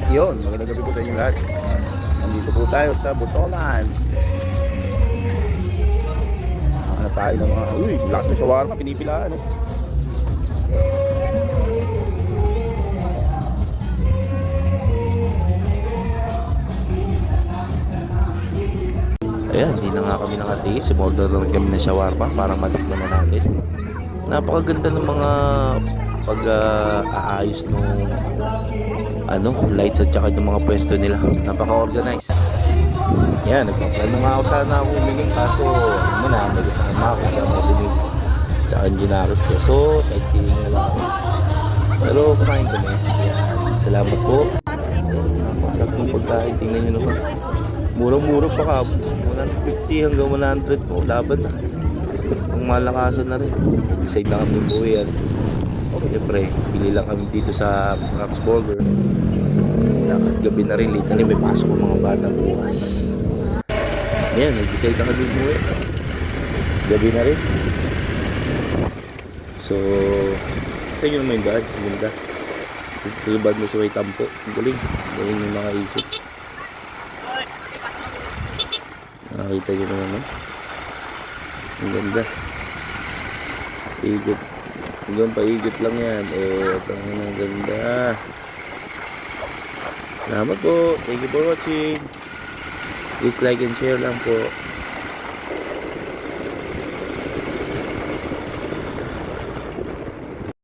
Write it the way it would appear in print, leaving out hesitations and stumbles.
Yun, magandang gabi po sa inyo lahat. Nandito po tayo sa Botolan. Ano tayo ng mga, lakas ng shawarma, pinipilaan. Oh. Ayan, hindi na nga kami nakatiis. Sumorder lang kami ng shawarma para matikman na natin. Napakaganda ng mga pag-aayos nung lights at saka ng mga pwesto nila. Napaka-organized. Yan, nagpaplano nga ako sana ako umingin kaso may kasama ako sa si Mrs. sa engineers ko. So, sightseeing na lang ako. Pero kumain kami. Yan, salamat po. Napakasarap ng pagkain. Tingnan nyo naman. Murang-mura pa ka. 150 hanggang 100 po. Laban na. Ang malakasan na rin. Decide na kami po yan. Siyempre, bili lang kami dito sa Max Burger. Gabi na rin, late na rin, may pasok ang mga bata bukas. Ayan, nag-decide na kami mo eh. Gabi na rin. So, ito nyo naman yung bad. Ang ganda. Ito yung bad na sa may tampo. Ang galing. Galing yung mga isip. Nakakita nyo naman. Ang ganda. Igot. Hanggang paigit lang yan. Ang ganda. Salamat po. Thank you for watching. Please like and share lang po.